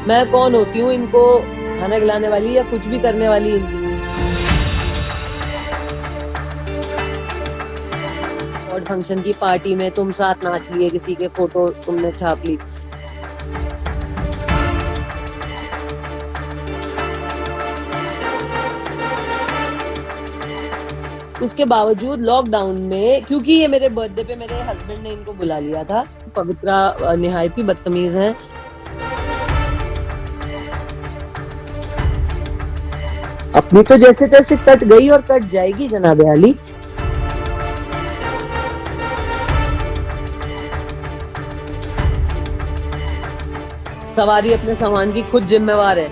मैं कौन होती हूँ इनको खाना खिलाने वाली या कुछ भी करने वाली इनकी। और फंक्शन की पार्टी में तुम साथ नाच लिए, किसी के फोटो तुमने छाप ली। उसके बावजूद लॉकडाउन में, क्योंकि ये मेरे बर्थडे पे मेरे हस्बैंड ने इनको बुला लिया था। पवित्रा निहायत ही बदतमीज है। अपनी तो जैसे तैसे कट गई और कट जाएगी जनाब आली। सवारी अपने सामान की खुद जिम्मेवार है।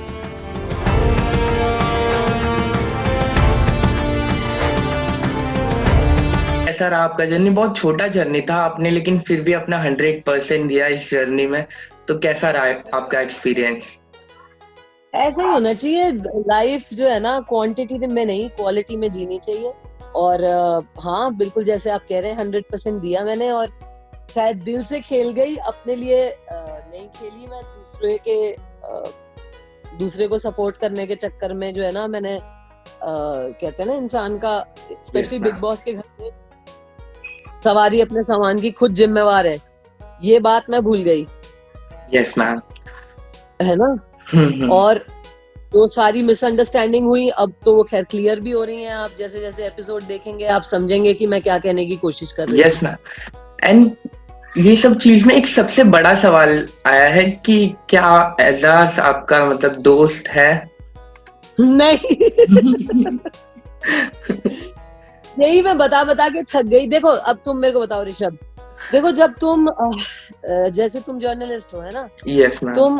सर आपका जर्नी बहुत छोटा जर्नी था आपने, लेकिन फिर भी अपना 100% दिया इस जर्नी में। तो कैसा रहा है आपका एक्सपीरियंस? ऐसा ही होना चाहिए। लाइफ जो है ना, क्वांटिटी में नहीं क्वालिटी में जीनी चाहिए। और हाँ, बिल्कुल जैसे आप कह रहे हैं 100% दिया मैंने, और शायद दिल से खेल गई। अपने लिए नहीं खेली मैं, दूसरे को सपोर्ट करने के चक्कर में जो है ना, मैंने कहते हैं ना इंसान का, स्पेशली बिग बॉस के घर में सवारी अपने सामान की खुद जिम्मेवार है, ये बात मैं भूल गई। Yes ma'am. है ना। और तो सारी मिसअंडरस्टैंडिंग हुई, अब तो वो खैर क्लियर भी हो रही हैं। आप जैसे जैसे एपिसोड देखेंगे आप समझेंगे कि मैं क्या कहने की कोशिश कर रही हूँ। Yes ma'am. एंड ये सब चीज में एक सबसे बड़ा सवाल आया है कि क्या एजाज आपका मतलब दोस्त है? नहीं। यही मैं बता के थक गई। देखो अब तुम मेरे को बताओ ऋषभ, देखो जब तुम जैसे तुम जर्नलिस्ट हो, है ना। Yes ma'am. तुम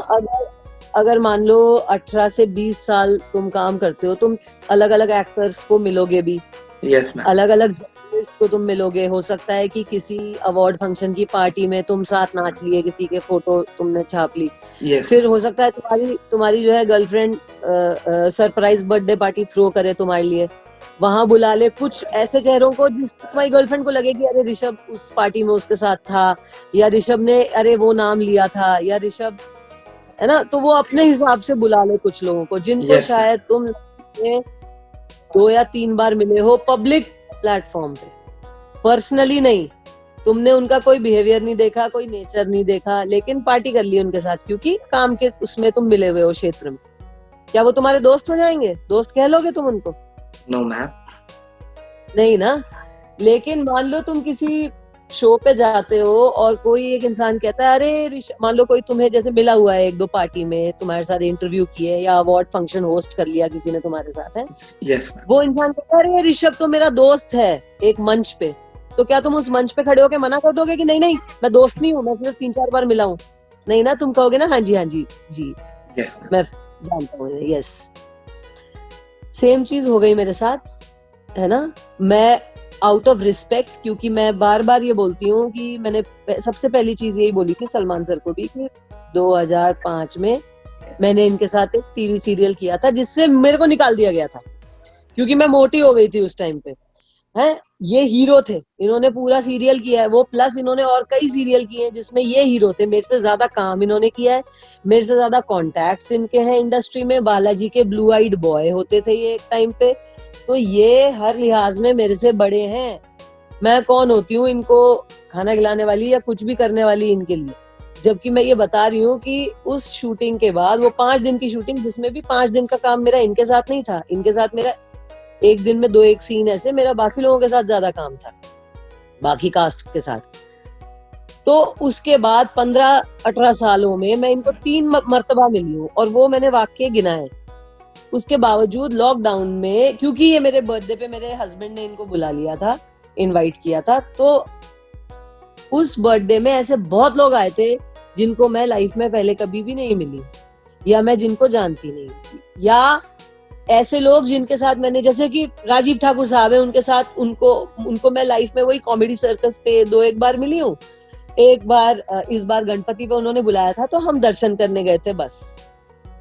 अगर मान लो 18 से 20 साल तुम काम करते हो, तुम अलग अलग एक्टर्स को मिलोगे भी। Yes ma'am. अलग अलग जर्नलिस्ट को तुम मिलोगे। हो सकता है कि किसी अवार्ड फंक्शन की पार्टी में तुम साथ नाच लिए, किसी के फोटो तुमने छाप ली। यस। फिर हो सकता है तुम्हारी जो है girlfriend surprise birthday party throw करे तुम्हारे लिए, वहां बुला ले कुछ ऐसे चेहरों को जिससे तुम्हारी गर्लफ्रेंड को लगे कि अरे ऋषभ उस पार्टी में उसके साथ था, या ऋषभ ने अरे वो नाम लिया था, या ऋषभ, है ना। तो वो अपने हिसाब से बुला ले कुछ लोगों को जिनको शायद तुम 2 या 3 बार मिले हो पब्लिक प्लेटफॉर्म पे, पर्सनली नहीं। तुमने उनका कोई बिहेवियर नहीं देखा, कोई नेचर नहीं देखा, लेकिन पार्टी कर ली उनके साथ क्योंकि काम के उसमें तुम मिले हुए हो क्षेत्र में। क्या वो तुम्हारे दोस्त हो जाएंगे? दोस्त कह लोगे तुम उनको? No ma'am. नहीं ना। लेकिन मान लो तुम किसी शो पे जाते हो और कोई एक इंसान कहता है अरे मान लो कोई तुम्हें जैसे मिला हुआ है 1-2 पार्टी में, तुम्हारे साथ इंटरव्यू किए या अवार्ड फंक्शन होस्ट कर लिया किसी ने तुम्हारे साथ, है। यस। वो इंसान कहता है अरे ऋषभ तो मेरा दोस्त है एक मंच पे। तो क्या तुम उस मंच पे खड़े होके मना कर दोगे कि नहीं नहीं मैं दोस्त नहीं हूँ, मैं सिर्फ 3-4 बार मिला हूँ? नहीं ना, तुम कहोगे ना हाँ जी जी मैं जानता हूँ। यस, सेम चीज हो गई मेरे साथ, है ना। मैं आउट ऑफ रिस्पेक्ट, क्योंकि मैं बार बार ये बोलती हूँ कि मैंने सबसे पहली चीज यही बोली थी सलमान सर को भी कि 2005 में मैंने इनके साथ एक टीवी सीरियल किया था जिससे मेरे को निकाल दिया गया था क्योंकि मैं मोटी हो गई थी उस टाइम पे, है। ये हीरो थे, इन्होंने पूरा सीरियल किया है वो, प्लस इन्होंने और कई सीरियल किए हैं जिसमें ये हीरो थे। मेरे से ज्यादा काम इन्होंने किया है, मेरे से ज्यादा कॉन्टैक्ट्स इनके हैं इंडस्ट्री में। बालाजी के ब्लू आइड बॉय होते थे ये एक टाइम पे, तो ये हर लिहाज में मेरे से बड़े हैं। मैं कौन होती हूँ इनको खाना खिलाने वाली या कुछ भी करने वाली इनके लिए? जबकि मैं ये बता रही हूँ कि उस शूटिंग के बाद, वो 5 दिन की शूटिंग जिसमें भी 5 दिन का काम मेरा इनके साथ नहीं था, इनके साथ मेरा एक दिन में 2-1 सीन ऐसे, मेरा बाकी लोगों के साथ ज्यादा काम था, बाकी कास्ट के साथ। तो उसके बाद 15-18 सालों में मैं इनको 3 मर्तबा मिली हूँ और वो मैंने वाक्य गिनाए। उसके बावजूद लॉकडाउन में, क्योंकि ये मेरे बर्थडे पे मेरे हस्बैंड ने इनको बुला लिया था, इनवाइट किया था, तो उस बर्थडे में ऐसे बहुत लोग आए थे जिनको मैं लाइफ में पहले कभी भी नहीं मिली या मैं जिनको जानती नहीं, या ऐसे लोग जिनके साथ मैंने, जैसे कि राजीव ठाकुर साहब है, उनके साथ उनको मैं लाइफ में वही कॉमेडी सर्कस पे 2-1 बार मिली हूँ। एक बार इस बार गणपति पे उन्होंने बुलाया था तो हम दर्शन करने गए थे बस।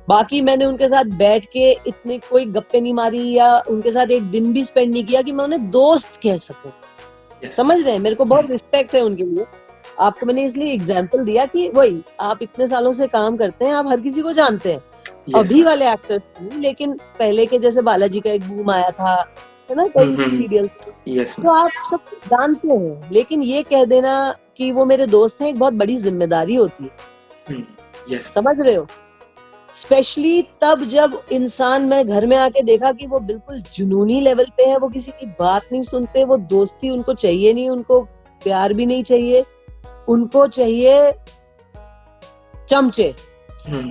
बाकी मैंने उनके साथ बैठ के इतने कोई गप्पे नहीं मारी या उनके साथ एक दिन भी स्पेंड नहीं किया कि मैं उन्हें दोस्त कह सकूं। समझ रहे हैं? मेरे को बहुत रिस्पेक्ट है उनके लिए, आपको मैंने इसलिए एग्जाम्पल दिया कि वही आप इतने सालों से काम करते हैं, आप हर किसी को जानते हैं। अभी वाले एक्टर्स नहीं, लेकिन पहले के जैसे बालाजी का एक बूम आया था, है ना, कई सीरियल्स, तो आप सब जानते हैं। लेकिन ये कह देना कि वो मेरे दोस्त हैं, एक बहुत बड़ी जिम्मेदारी होती है। समझ रहे हो? स्पेशली तब जब इंसान, मैं घर में आके देखा कि वो बिल्कुल जुनूनी लेवल पे है, वो किसी की बात नहीं सुनते, वो दोस्ती उनको चाहिए नहीं, उनको प्यार भी नहीं चाहिए, उनको चाहिए चमचे,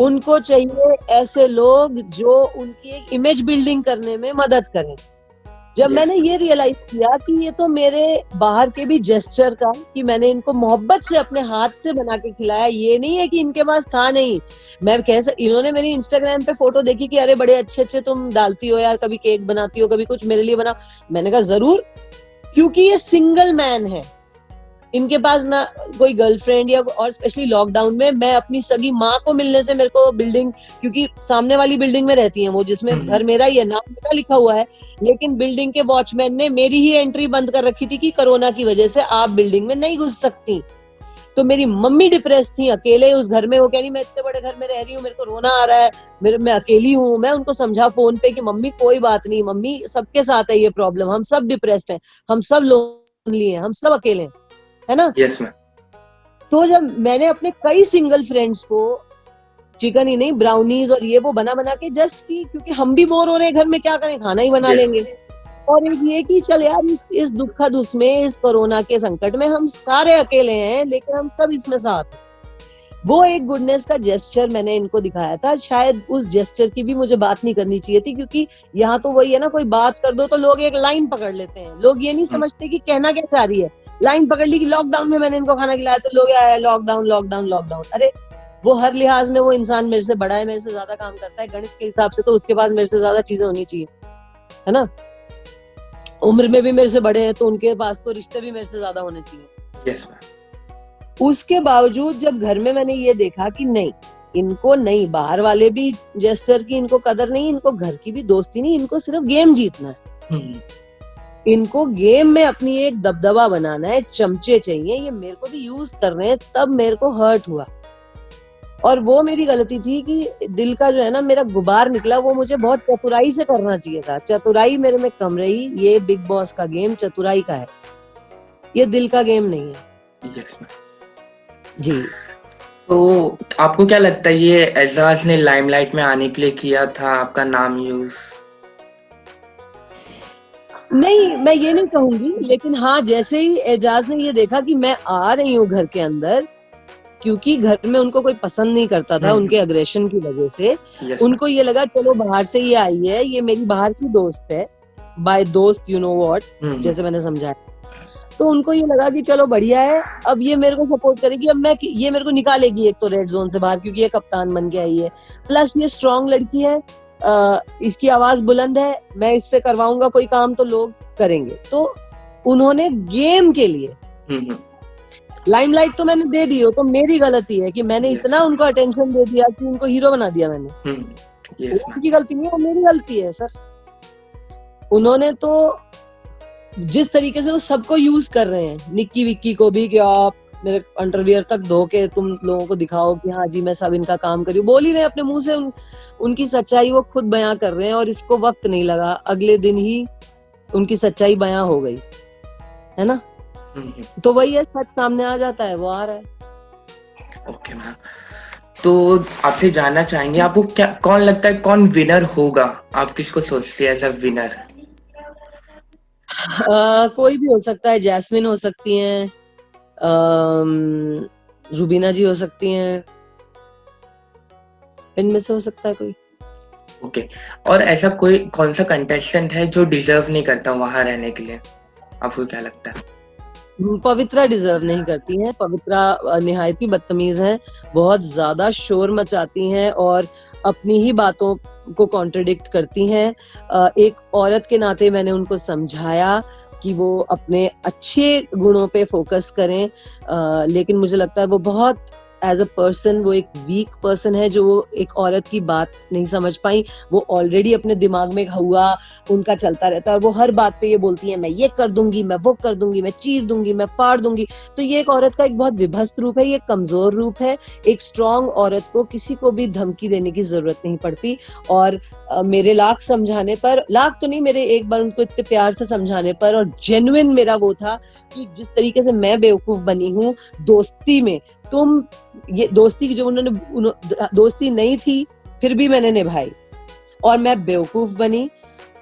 उनको चाहिए ऐसे लोग जो उनकी एक इमेज बिल्डिंग करने में मदद करें। जब मैंने ये रियलाइज किया कि ये तो मेरे बाहर के भी जेस्चर का, कि मैंने इनको मोहब्बत से अपने हाथ से बना के खिलाया, ये नहीं है कि इनके पास था नहीं। मैं इन्होंने मेरी इंस्टाग्राम पे फोटो देखी कि अरे बड़े अच्छे अच्छे तुम डालती हो यार, कभी केक बनाती हो, कभी कुछ मेरे लिए बना। मैंने कहा जरूर, क्योंकि ये सिंगल मैन है, इनके पास ना कोई गर्लफ्रेंड या, और स्पेशली लॉकडाउन में मैं अपनी सगी माँ को मिलने से, मेरे को बिल्डिंग, क्योंकि सामने वाली बिल्डिंग में रहती है वो, जिसमें घर मेरा ही है, नाम मेरा लिखा हुआ है, लेकिन बिल्डिंग के वॉचमैन ने मेरी ही एंट्री बंद कर रखी थी कि कोरोना की वजह से आप बिल्डिंग में नहीं घुस सकती। तो मेरी मम्मी डिप्रेस थी, अकेले उस घर में। वो कह रही मैं इतने बड़े घर में रह रही हूँ, मेरे को रोना आ रहा है, मैं अकेली हूँ। मैं उनको समझा फोन पे कि मम्मी कोई बात नहीं, मम्मी सबके साथ है ये प्रॉब्लम, हम सब डिप्रेस्ड हैं, हम सब लोनली हैं, हम सब अकेले हैं, है ना? Yes ma'am. तो जब मैंने अपने कई सिंगल फ्रेंड्स को चिकन ही नहीं, ब्राउनीज और ये वो बना बना के जस्ट की, क्योंकि हम भी बोर हो रहे हैं घर में, क्या करें, खाना ही बना लेंगे। और एक ये कि चल यार, इस दुखद उसमें, इस कोरोना के संकट में हम सारे अकेले हैं, लेकिन हम सब इसमें साथ हैं। वो एक गुडनेस का जेस्चर मैंने इनको दिखाया था। शायद उस जेस्चर की भी मुझे बात नहीं करनी चाहिए थी, क्योंकि यहाँ तो वही है ना, कोई बात कर दो तो लोग एक लाइन पकड़ लेते हैं। लोग ये नहीं समझते कि कहना क्या चाह रही है। लाइन पकड़ ली कि लॉकडाउन में मैंने इनको खाना खिलाया, तो लोग आया लॉकडाउन लॉकडाउन लॉकडाउन। अरे वो हर लिहाज में वो इंसान मेरे से बड़ा है, मेरे से ज्यादा काम करता है, गणित के हिसाब से तो उसके पास मेरे से ज्यादा चीजें होनी चाहिए, है ना? उम्र में भी मेरे से बड़े हैं, तो उनके पास तो रिश्ते भी मेरे से ज्यादा होने चाहिए। yes, उसके बावजूद जब घर में मैंने ये देखा कि नहीं, इनको नहीं, बाहर वाले भी जेस्टर की इनको कदर नहीं, इनको घर की भी दोस्ती नहीं, इनको सिर्फ गेम जीतना है, इनको गेम में अपनी एक दबदबा बनाना है, चमचे चाहिए, ये मेरे को भी यूज कर रहे हैं। तब मेरे को हर्ट हुआ, और वो मेरी गलती थी कि दिल का जो है ना मेरा गुबार निकला, वो मुझे बहुत चतुराई से करना चाहिए था। चतुराई मेरे में कम रही। ये बिग बॉस का गेम चतुराई का है, ये दिल का गेम नहीं है। yes, जी। तो आपको क्या लगता है, ये एजाज ने लाइमलाइट में आने के लिए किया था आपका नाम यूज? नहीं, मैं ये नहीं कहूंगी, लेकिन हाँ, जैसे ही एजाज ने ये देखा कि मैं आ रही हूँ घर के अंदर, क्योंकि घर में उनको कोई पसंद नहीं करता था उनके अग्रेशन की वजह से, उनको ये लगा चलो बाहर से ये आई है, ये मेरी बाहर की दोस्त है, बाय दोस्त यू नो व्हाट, जैसे मैंने समझाया। तो उनको ये लगा कि चलो बढ़िया है, अब ये मेरे को सपोर्ट करेगी, अब ये मेरे को निकालेगी एक तो रेड जोन से बाहर, क्योंकि ये कप्तान बन के आई है, प्लस ये स्ट्रॉन्ग लड़की है, इसकी आवाज बुलंद है, मैं इससे करवाऊंगा कोई काम तो लोग करेंगे। तो उन्होंने गेम के लिए लाइमलाइट तो मैंने दे दी हो, तो मेरी गलती है कि मैंने इतना उनको अटेंशन दे दिया कि उनको हीरो बना दिया मैंने। उनकी गलती नहीं है, मेरी गलती है सर। उन्होंने तो जिस तरीके से वो सबको यूज कर रहे हैं, निक्की विक्की को भी, कि आप मेरे अंडरवियर तक धो के तुम लोगों को दिखाओ कि हाँ जी मैं सब इनका काम करी, बोल ही रहे अपने मुंह से। उनकी सच्चाई वो खुद बयां कर रहे हैं, और इसको वक्त नहीं लगा, अगले दिन ही उनकी सच्चाई बयां हो गई, है ना? तो वही है, सच सामने आ जाता है, वो आ रहा है। ओके मैम, तो आपसे जानना चाहेंगे, आपको क्या कौन लगता है कौन विनर होगा? आप किसको सोचते हैं एज अ विनर? कोई भी हो सकता है, जैस्मिन हो सकती हैं, रुबीना जी हो सकती हैं, इनमें से हो सकता है कोई। ओके, और ऐसा कोई कौन सा कंटेस्टेंट है जो डिजर्व नहीं करता वहां रहने के लिए? आपको क्या लगता है? पवित्रा डिजर्व नहीं करती हैं। पवित्रा निहायत ही बदतमीज हैं, बहुत ज्यादा शोर मचाती हैं और अपनी ही बातों को कॉन्ट्रडिक्ट करती हैं। एक औरत के नाते मैंने उनको समझाया कि वो अपने अच्छे गुणों पे फोकस करें, लेकिन मुझे लगता है वो बहुत एज अ पर्सन वो एक वीक पर्सन है, जो एक औरत की बात नहीं समझ पाई। वो ऑलरेडी अपने दिमाग में हुआ उनका चलता रहता है, और वो हर बात पे ये बोलती है मैं ये कर दूंगी, मैं वो कर दूंगी, मैं चीर दूंगी, मैं फाड़ दूंगी। तो ये एक औरत का एक बहुत विभस्त रूप है, ये कमजोर रूप है। एक स्ट्रांग औरत को किसी को भी धमकी देने की जरूरत नहीं पड़ती। और मेरे लाख समझाने पर, लाख तो नहीं, मेरे एक बार उनको इतने प्यार से समझाने पर, और जेन्युइन मेरा वो था कि जिस तरीके से मैं बेवकूफ बनी हूँ दोस्ती में, तुम ये दोस्ती की जो उन्होंने दोस्ती नहीं थी फिर भी मैंने निभाई, और मैं बेवकूफ बनी।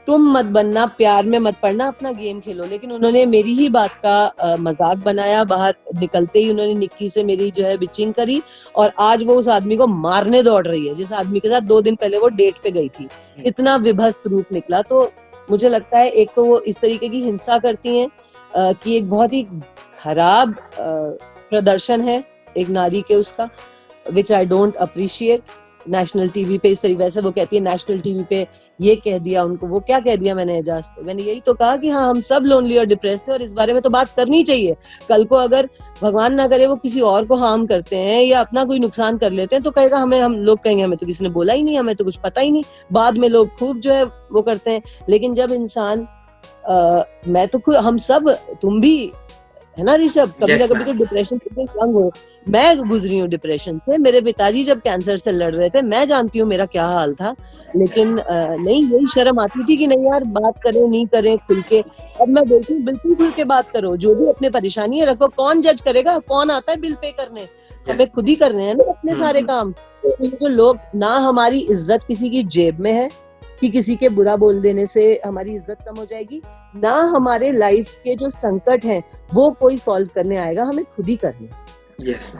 तुम मत बनना, प्यार में मत पड़ना, अपना गेम खेलो। लेकिन उन्होंने मेरी ही बात का मजाक बनाया। बाहर निकलते ही उन्होंने निक्की से मेरी जो है बिचिंग करी, और आज वो उस आदमी को मारने दौड़ रही है जिस आदमी के साथ 2 दिन पहले वो डेट पे गई थी। इतना विभस्त रूप निकला। तो मुझे लगता है एक तो वो इस तरीके की हिंसा करती हैं कि एक बहुत ही खराब प्रदर्शन है एक नारी के उसका, which I don't appreciate. National TV पे इस तरीके से वो कहती है, नेशनल टीवी पे ये कह दिया उनको। वो क्या कह दिया मैंने एजाज को? मैंने यही तो कहा कि हाँ हम सब लोनली और डिप्रेस थे, और इस बारे में तो बात करनी चाहिए। कल को अगर भगवान ना करे वो किसी और को हार्म करते हैं या अपना कोई नुकसान कर लेते हैं, तो कहेगा हमें, हम लोग कहेंगे हमें तो किसी ने बोला ही नहीं, हमें तो कुछ पता ही नहीं। बाद में लोग खूब जो है वो करते हैं। लेकिन जब इंसान मैं तो खुद, हम सब, तुम भी है ना ऋषभ, कभी ना कभी तो डिप्रेशन से यंग हो। मैं गुजरी हूँ डिप्रेशन से। मेरे पिताजी जब कैंसर से लड़ रहे थे, मैं जानती हूँ मेरा क्या हाल था। लेकिन नहीं, यही शर्म आती थी कि नहीं यार बात करें नहीं करें खुल के। अब मैं बोलती हूँ बिल्कुल खुल के बात करो, जो भी अपने परेशानी है रखो। कौन जज करेगा? कौन आता है बिल पे करने? हमें खुद ही करने हैं ना अपने सारे काम। तो जो लोग, ना हमारी इज्जत किसी की जेब में है कि किसी के बुरा बोल देने से हमारी इज्जत कम हो जाएगी, ना हमारे लाइफ के जो संकट हैं वो कोई सॉल्व करने आएगा, हमें खुद ही करने। यस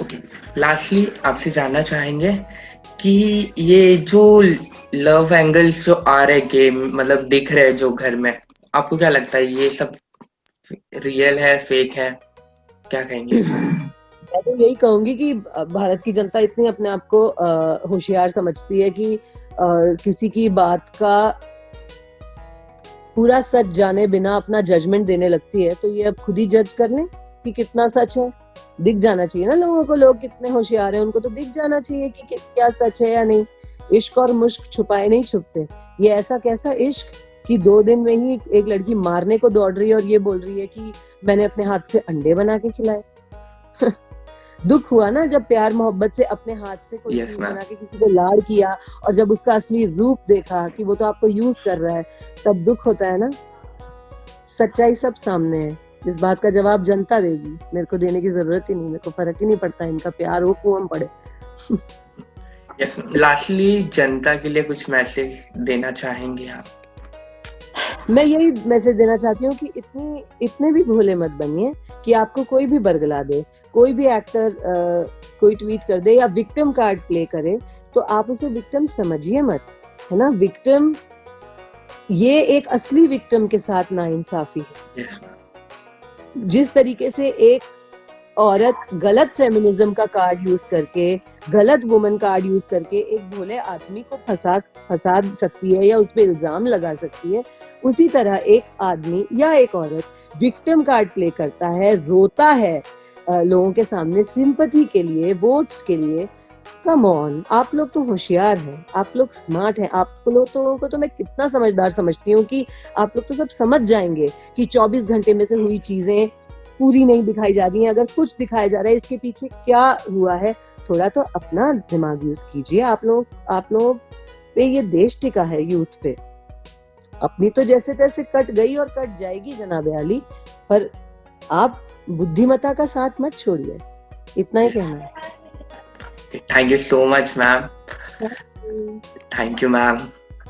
ओके, लास्टली आपसे जानना चाहेंगे कि ये जो लव एंगल्स जो आ रहे गेम, मतलब दिख रहे जो घर में, आपको क्या लगता है ये सब रियल है, फेक है? क्या कहेंगे? मैं तो यही कहूंगी कि भारत की जनता इतनी अपने आप को होशियार समझती है कि किसी की बात का पूरा सच जाने बिना अपना जजमेंट देने लगती है। तो ये अब खुद ही जज कर लें कि कितना सच है। दिख जाना चाहिए ना लोगों को, लोग कितने होशियार हैं, उनको तो दिख जाना चाहिए कि क्या सच है या नहीं। इश्क और मुश्क छुपाए नहीं छुपते। ये ऐसा कैसा इश्क कि 2 दिन में ही एक लड़की मारने को दौड़ रही है और ये बोल रही है कि मैंने अपने हाथ से अंडे बना के खिलाए। दुख हुआ ना जब प्यार मोहब्बत से अपने हाथ से कोई चीज बना के किसी को लाड़ किया, और जब उसका असली रूप देखा कि वो तो आपको यूज कर रहा है, तब दुख होता है ना। सच्चाई सब सामने है। इस बात का जवाब जनता देगी, मेरे को देने की जरूरत ही नहीं। मेरे को फर्क ही नहीं पड़ता इनका प्यार हो कुआं पड़े। लास्टली जनता के लिए कुछ मैसेज देना चाहेंगे आप? मैं यही मैसेज देना चाहती हूँ कि इतने भी भोले मत बनिए कि आपको कोई भी बरगला दे, कोई भी एक्टर कोई ट्वीट कर दे या विक्टिम कार्ड प्ले करे, तो आप उसे विक्टिम समझिए मत, है ना। विक्टिम, ये एक असली विक्टिम के साथ नाइंसाफी है। जिस तरीके से एक औरत गलत फेमिनिज्म का कार्ड यूज करके, गलत वुमन कार्ड यूज करके एक भोले आदमी को फंसा सकती है या उस पर इल्जाम लगा सकती है, उसी तरह एक आदमी या एक औरत विक्टिम कार्ड प्ले करता है, रोता है लोगों के सामने सिंपैथी के लिए, वोट्स के लिए। कम ऑन, आप लोग तो होशियार हैं, आप लोग स्मार्ट हैं। आप लोगों को तो मैं कितना समझदार समझती हूँ कि आप लोग तो सब समझ जाएंगे कि 24 घंटे में से हुई चीजें पूरी नहीं दिखाई जा रही हैं। अगर कुछ दिखाया जा रहा है, इसके पीछे क्या हुआ है, थोड़ा तो अपना दिमाग यूज कीजिए। आप लोग पे ये देश टिका है, यूथ पे। अपनी तो जैसे तैसे कट गई और कट जाएगी जनाब आली, पर आप बुद्धिमत्ता का साथ मत छोड़िए। इतना ही कहना है। Thank you so much ma'am. Thank you ma'am.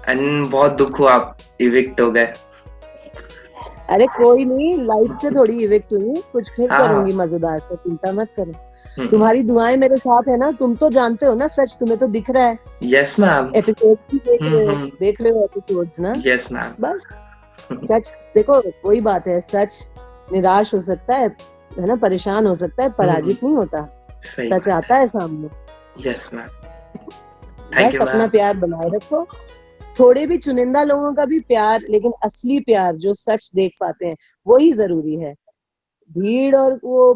And बहुत दुख हुआ आप इविक्ट हो गए। अरे कोई नहीं, लाइफ से थोड़ी इविक्ट हुई, कुछ फिर करूंगी मजेदार, तो चिंता मत करो। तुम्हारी दुआएं मेरे साथ है ना। तुम तो जानते हो ना सच, तुम्हें तो दिख रहा है। Yes ma'am. एपिसोड देख रहे हो एपिसोड्स ना। Yes ma'am. बस सच देखो, कोई बात है, सच निराश हो सकता है ना, परेशान हो सकता है, पराजित नहीं होता। सच आता है सामने। Yes ma'am. बस अपना प्यार बनाए रखो, थोड़े भी चुनिंदा लोगों का भी प्यार, लेकिन असली प्यार जो सच देख पाते हैं वही जरूरी है। भीड़ और वो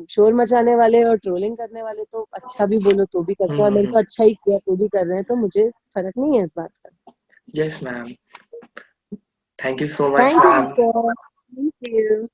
शोर मचाने वाले और ट्रोलिंग करने वाले तो अच्छा भी बोलो तो भी करते हैं, और मैंने तो अच्छा ही किया तो भी कर रहे हैं, तो मुझे फर्क नहीं है इस बात का। Yes ma'am, thank you so much thank ma'am. You, thank you.